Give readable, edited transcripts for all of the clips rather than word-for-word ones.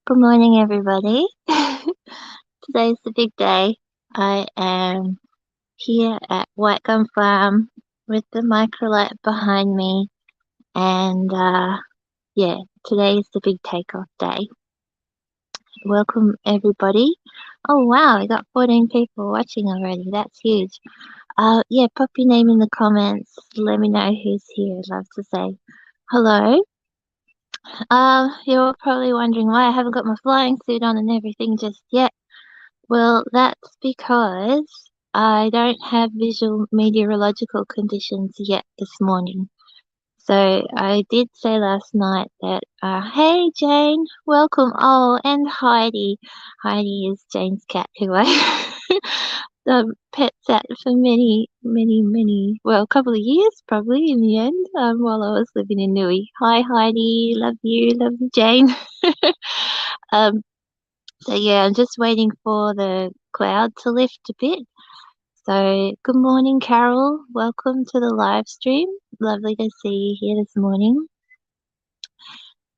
Good morning, everybody. Today's the big day. I am here at White Gum Farm with the microlight behind me, and yeah, today is the big takeoff day. Welcome, everybody. Oh wow, we got 14 people watching already. That's huge. Yeah, pop your name in the comments. Let me know who's here. I'd love to say hello. You're probably wondering why I haven't got my flying suit on and everything just yet. Well, that's because I don't have visual meteorological conditions yet this morning. So I did say last night that, hey Jane, welcome. Oh, and Heidi. Heidi is Jane's cat who I pet sat for well, a couple of years probably in the end, while I was living in Nui. Hi Heidi, love you, Jane. Um, so yeah, I'm just waiting for the cloud to lift a bit. So good morning, Carol. Welcome to the live stream. Lovely to see you here this morning.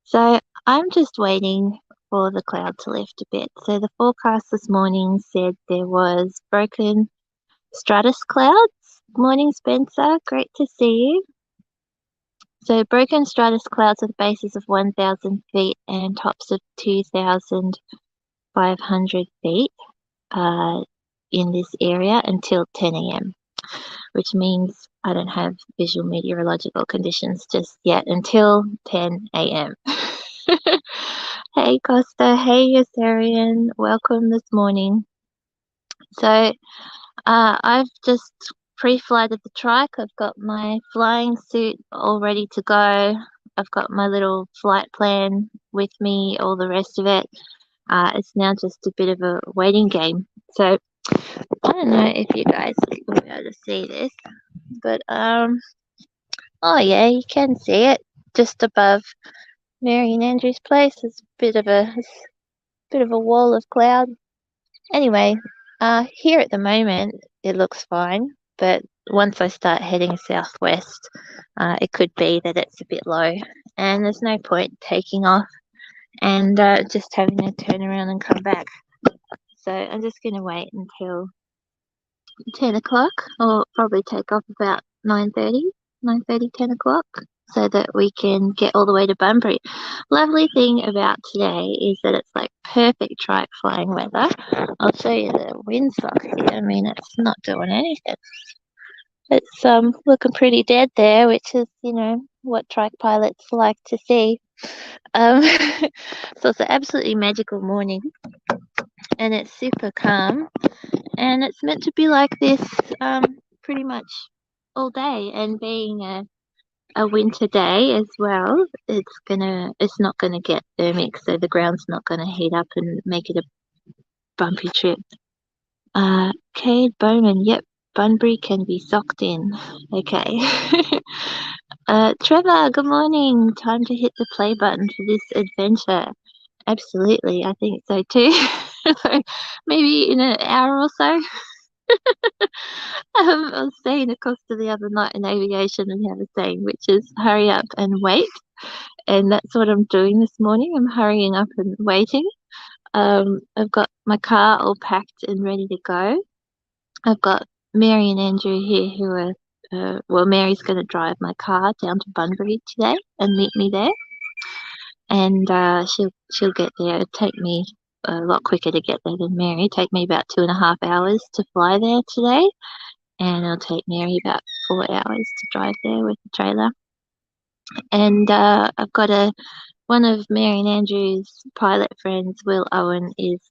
So I'm just waiting for the cloud to lift a bit. So the forecast this morning said there was broken stratus clouds. Morning, Spencer. Great to see you. So broken stratus clouds with bases of 1,000 feet and tops of 2,500 feet in this area until 10 a.m., which means I don't have visual meteorological conditions just yet until 10 a.m. Hey Costa, hey Yossarian, welcome this morning. So I've just pre-flighted the trike. I've got my flying suit all ready to go. I've got my little flight plan with me, all the rest of it. It's now just a bit of a waiting game. So I don't know if you guys will be able to see this, but oh yeah, you can see it just above Mary and Andrew's place. There's a bit of a wall of cloud. Anyway, here at the moment it looks fine, but once I start heading southwest, it could be that it's a bit low, and there's no point taking off and just having to turn around and come back. So I'm just going to wait until 10 o'clock, or probably take off about 9:30, 10 o'clock, so that we can get all the way to Bunbury. Lovely thing about today is that it's like perfect trike flying weather. I'll show you the windsock here. I mean, it's not doing anything. It's looking pretty dead there, which is, what trike pilots like to see. So it's an absolutely magical morning, and it's super calm, and it's meant to be like this pretty much all day. And being a winter day as well, it's not gonna get thermic, so the ground's not gonna heat up and make it a bumpy trip. Cade Bowman, yep, Bunbury can be socked in. Okay. Trevor, good morning. Time to hit the play button for this adventure. Absolutely, I think so too. So maybe in an hour or so. I was saying to Costa the other night in aviation, and have a saying which is hurry up and wait. And that's what I'm doing this morning. I'm hurrying up and waiting. I've got my car all packed and ready to go. I've got Mary and Andrew here who are, well, Mary's going to drive my car down to Bunbury today and meet me there. And she'll get there. It'll take me a lot quicker to get there than Mary. Take me about 2.5 hours to fly there today, and it'll take Mary about 4 hours to drive there with the trailer. And I've got one of Mary and Andrew's pilot friends, Will Owen, is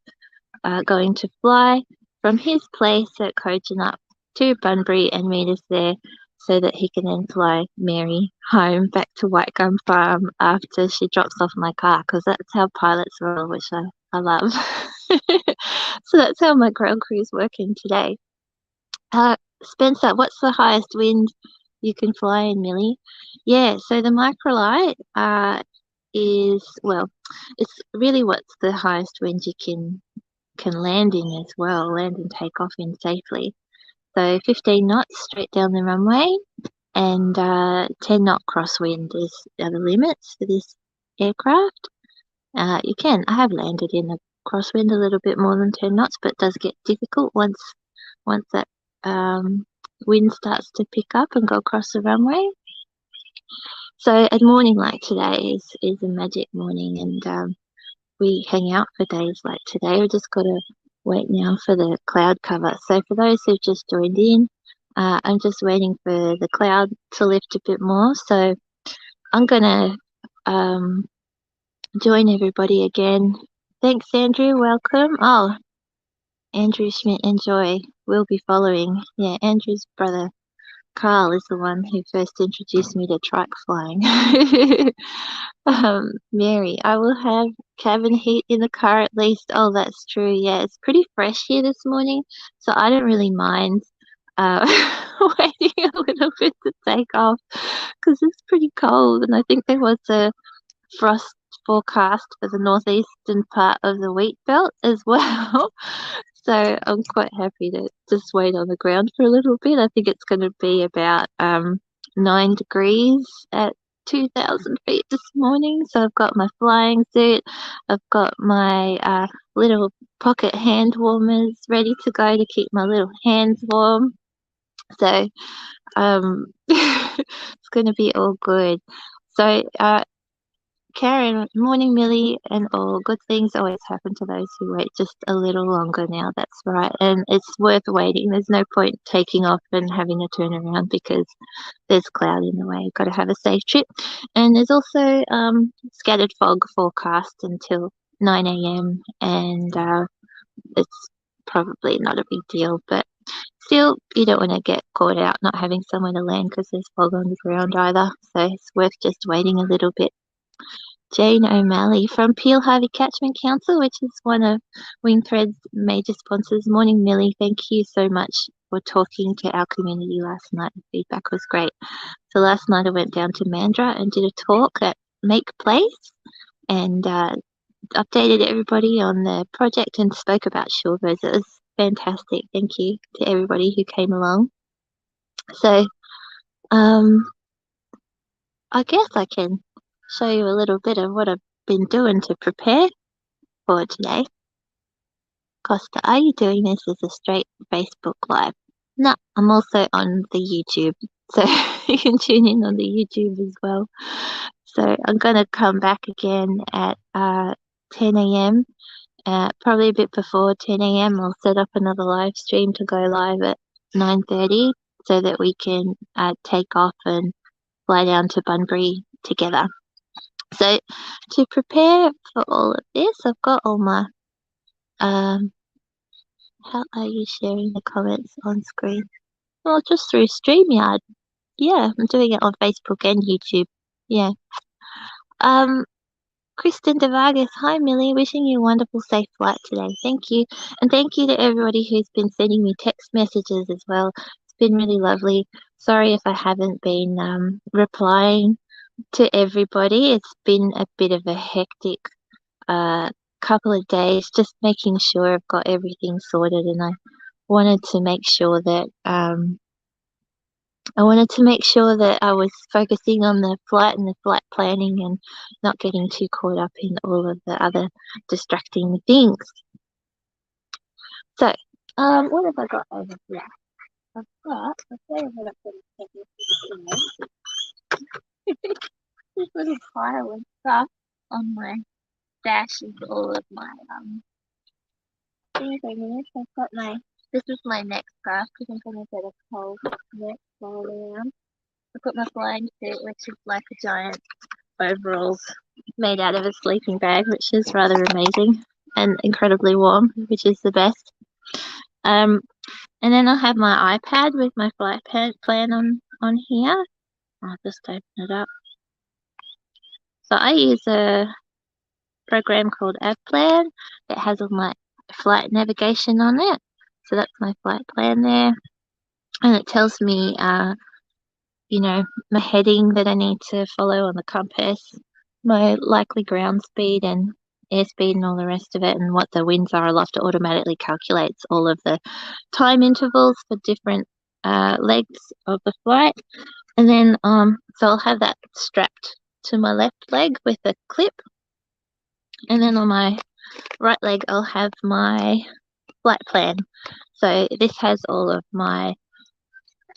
going to fly from his place at Kojonup to Bunbury and meet us there, so that he can then fly Mary home back to White Gum Farm after she drops off my car, because that's how pilots roll, which I love. So that's how my ground crew's working today. Spencer, what's the highest wind you can fly in, Milly? Yeah, so the microlight well, it's really what's the highest wind you can land in as well, land and take off in safely. So 15 knots straight down the runway, and 10 knot crosswind are the limits for this aircraft. You can. I have landed in a crosswind a little bit more than 10 knots, but it does get difficult once that wind starts to pick up and go across the runway. So a morning like today is a magic morning, and we hang out for days like today. We just got to wait now for the cloud cover. So for those who've just joined in, I'm just waiting for the cloud to lift a bit more. So I'm gonna join everybody again. Thanks, Andrew. Welcome. Oh, Andrew Schmidt and Joy will be following. Yeah, Andrew's brother Carl is the one who first introduced me to trike flying. Mary, I will have cabin heat in the car at least. Oh, that's true. Yeah, it's pretty fresh here this morning, so I don't really mind uh, waiting a little bit to take off because it's pretty cold, and I think there was a frost forecast for the northeastern part of the wheat belt as well. So I'm quite happy to just wait on the ground for a little bit. I think it's going to be about 9 degrees at 2,000 feet this morning. So I've got my flying suit, I've got my little pocket hand warmers ready to go to keep my little hands warm. So it's going to be all good. So Karen, morning, Milly, and all good things always happen to those who wait just a little longer now. That's right. And it's worth waiting. There's no point taking off and having to turn around because there's cloud in the way. You've got to have a safe trip. And there's also scattered fog forecast until 9 a.m. And it's probably not a big deal, but still, you don't want to get caught out not having somewhere to land because there's fog on the ground either. So it's worth just waiting a little bit. Jane O'Malley from Peel Harvey Catchment Council, which is one of Wingthread's major sponsors. Morning, Milly. Thank you so much for talking to our community last night. The feedback was great. So last night I went down to Mandurah and did a talk at Make Place and updated everybody on the project and spoke about shorebirds. It was fantastic. Thank you to everybody who came along. So I guess I can show you a little bit of what I've been doing to prepare for today. Costa, are you doing this as a straight Facebook Live? No, I'm also on the YouTube, so you can tune in on the YouTube as well. So I'm going to come back again at 10 a.m. Probably a bit before 10 a.m. I'll set up another live stream to go live at 9:30 so that we can take off and fly down to Bunbury together. So to prepare for all of this, I've got all my, how are you sharing the comments on screen? Well, just through StreamYard. Yeah, I'm doing it on Facebook and YouTube. Yeah. Kristen DeVargas, hi Milly, wishing you a wonderful safe flight today. Thank you. And thank you to everybody who's been sending me text messages as well. It's been really lovely. Sorry if I haven't been replying to everybody. It's been a bit of a hectic couple of days, just making sure I've got everything sorted, and I wanted to make sure that I was focusing on the flight and the flight planning and not getting too caught up in all of the other distracting things. So, what have I got over here? I'll tell you what I've got this little pile of stuff on my dash is all of my things over here. So I've got this is my neck scarf because I'm going to get a cold neck all around. I put my flying suit, which is like a giant overalls made out of a sleeping bag, which is rather amazing and incredibly warm, which is the best. And then I'll have my iPad with my flight plan on here. I'll just open it up. So I use a program called AvPlan that has all my flight navigation on it. So that's my flight plan there. And it tells me, my heading that I need to follow on the compass, my likely ground speed and airspeed and all the rest of it, and what the winds are. I'll have to automatically calculate all of the time intervals for different legs of the flight. And then, so I'll have that strapped to my left leg with a clip. And then on my right leg, I'll have my flight plan. So this has all of my,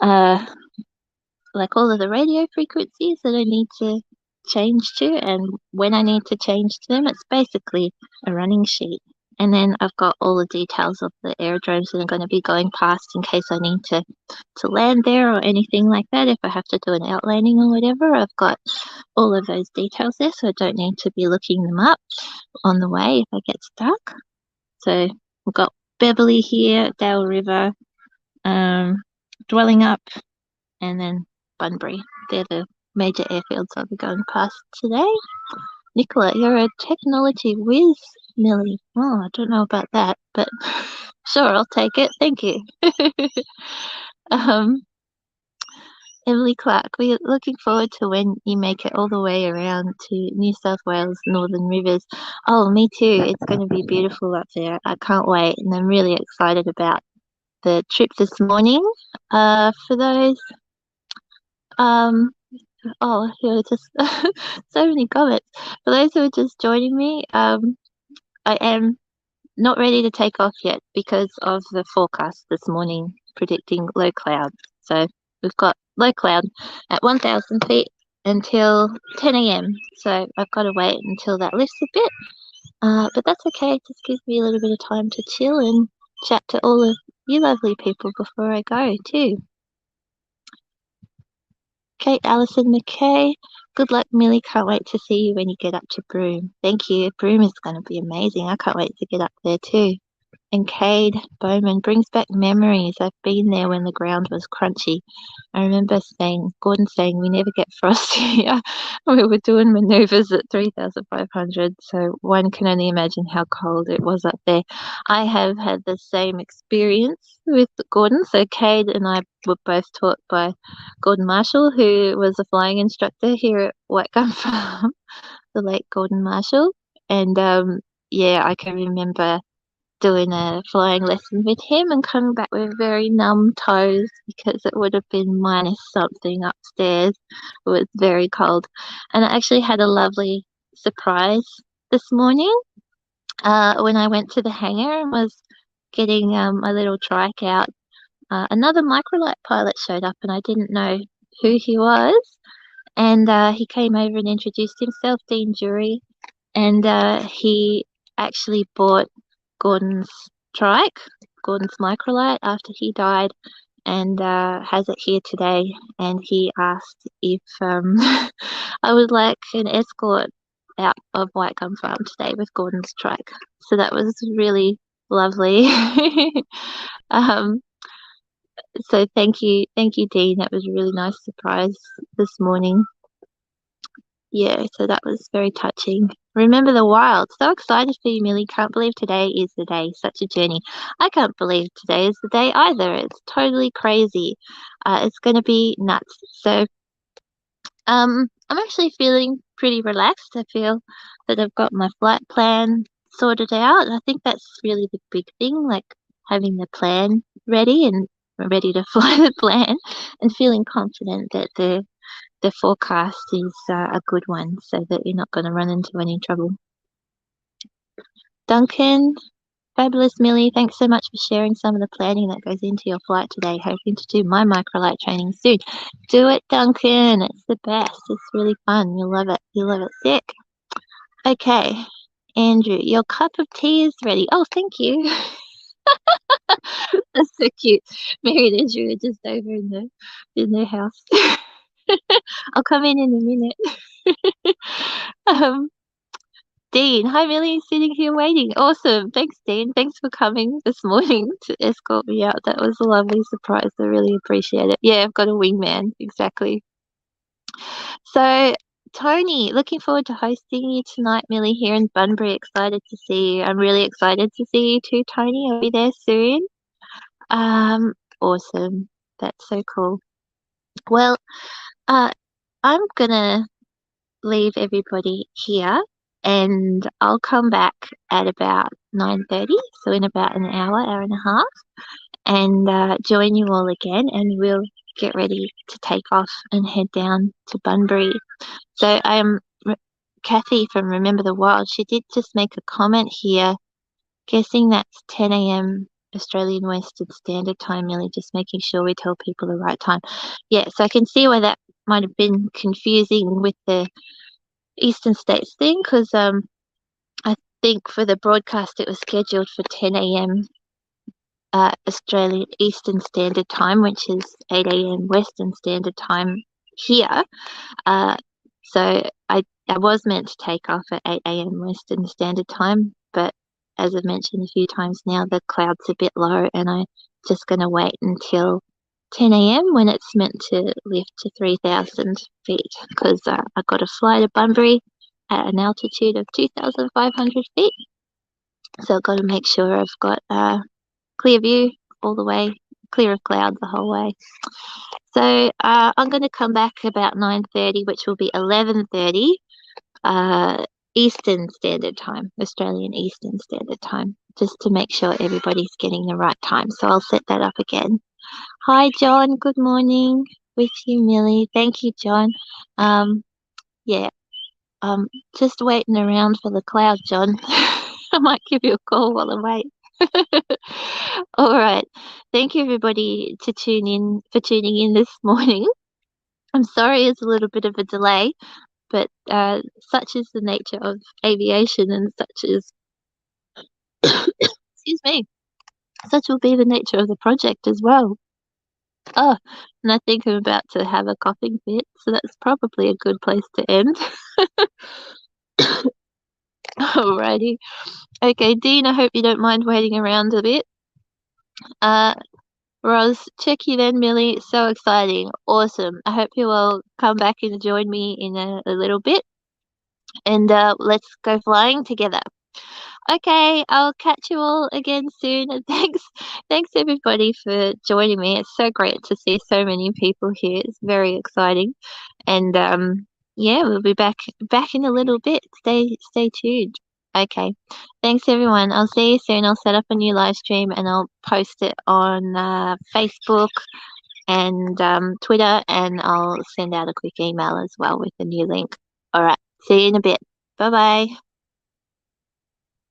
like all of the radio frequencies that I need to change to and when I need to change to them. It's basically a running sheet. And then I've got all the details of the aerodromes that I'm going to be going past in case I need to land there or anything like that. If I have to do an outlanding or whatever, I've got all of those details there, so I don't need to be looking them up on the way if I get stuck. So we've got Beverly here, Dale River, Dwelling Up, and then Bunbury. They're the major airfields I'll be going past today. Nicola, you're a technology whiz, Milly. Oh, I don't know about that, but sure, I'll take it. Thank you. Emily Clark, we're looking forward to when you make it all the way around to New South Wales Northern Rivers. Oh, me too. It's going to be beautiful up there. I can't wait, and I'm really excited about the trip this morning. For those, oh, here are just so many comments. For those who are just joining me, I am not ready to take off yet because of the forecast this morning predicting low cloud. So we've got low cloud at 1,000 feet until 10 a.m. So I've got to wait until that lifts a bit. But that's okay. It just gives me a little bit of time to chill and chat to all of you lovely people before I go too. Kate Allison McKay, good luck, Milly. Can't wait to see you when you get up to Broome. Thank you. Broome is going to be amazing. I can't wait to get up there too. And Cade Bowman brings back memories. I've been there when the ground was crunchy. I remember Gordon saying, we never get frost here. We were doing maneuvers at 3,500, so one can only imagine how cold it was up there. I have had the same experience with Gordon. So Cade and I were both taught by Gordon Marshall, who was a flying instructor here at White Gum Farm, the late Gordon Marshall. And yeah, I can remember doing a flying lesson with him and coming back with very numb toes because it would have been minus something upstairs. It was very cold. And I actually had a lovely surprise this morning when I went to the hangar and was getting my little trike out. Another Microlight pilot showed up and I didn't know who he was. And he came over and introduced himself, Dean Jury, and he actually bought Gordon's trike, Gordon's Microlight, after he died, and has it here today. And he asked if I would like an escort out of White Gum Farm today with Gordon's trike. So that was really lovely. So thank you, Dean. That was a really nice surprise this morning. Yeah, so that was very touching. Remember the wild. So excited for you, Milly. Can't believe today is the day. Such a journey. I can't believe today is the day either. It's totally crazy. It's going to be nuts. So I'm actually feeling pretty relaxed. I feel that I've got my flight plan sorted out. I think that's really the big thing, like having the plan ready and ready to fly the plan and feeling confident that the forecast is a good one so that you're not going to run into any trouble. Duncan, fabulous, Milly. Thanks so much for sharing some of the planning that goes into your flight today. Hoping to do my microlight training soon. Do it, Duncan. It's the best. It's really fun. You'll love it. You'll love it sick. Okay, Andrew, your cup of tea is ready. Oh, thank you. That's so cute. Mary and Andrew are just over in their house. I'll come in a minute. Dean, hi Milly, sitting here waiting. Awesome. Thanks, Dean. Thanks for coming this morning to escort me out. That was a lovely surprise. I really appreciate it. Yeah, I've got a wingman. Exactly. So, Tony, looking forward to hosting you tonight, Milly, here in Bunbury. Excited to see you. I'm really excited to see you too, Tony. I'll be there soon. Awesome. That's so cool. Well, I'm gonna leave everybody here and I'll come back at about 9:30, so in about an hour and a half, and join you all again, and we'll get ready to take off and head down to Bunbury. So Kathy from Remember the Wild, she did just make a comment here, guessing that's 10 a.m. Australian Western Standard Time, Milly, just making sure we tell people the right time. Yeah, so I can see why that might have been confusing with the Eastern States thing, because I think for the broadcast it was scheduled for 10 a.m. Australian Eastern Standard Time, which is 8 a.m. Western Standard Time here. So I was meant to take off at 8 a.m. Western Standard Time, but as I've mentioned a few times now, the cloud's a bit low, and I'm just going to wait until 10 a.m. when it's meant to lift to 3,000 feet, because I got to fly to Bunbury at an altitude of 2,500 feet. So I've got to make sure I've got clear view all the way, clear of clouds the whole way. So I'm going to come back about 9:30, which will be 11:30 Eastern Standard Time, Australian Eastern Standard Time, just to make sure everybody's getting the right time. So I'll set that up again. Hi, John. Good morning. With you, Milly. Thank you, John. Yeah, just waiting around for the cloud, John. I might give you a call while I wait. All right. Thank you, everybody, for tuning in this morning. I'm sorry it's a little bit of a delay, but such is the nature of aviation, and such is excuse me, such will be the nature of the project as well. Oh, and I think I'm about to have a coughing fit, so that's probably a good place to end. Alrighty. Okay, Dean, I hope you don't mind waiting around a bit. Roz, check you then, Milly. So exciting. Awesome. I hope you will come back and join me in a little bit. And let's go flying together. Okay, I'll catch you all again soon. And thanks everybody for joining me. It's so great to see so many people here. It's very exciting. And yeah, we'll be back in a little bit. Stay tuned. Okay. Thanks everyone. I'll see you soon. I'll set up a new live stream and I'll post it on Facebook and Twitter, and I'll send out a quick email as well with the new link. All right. See you in a bit. Bye bye.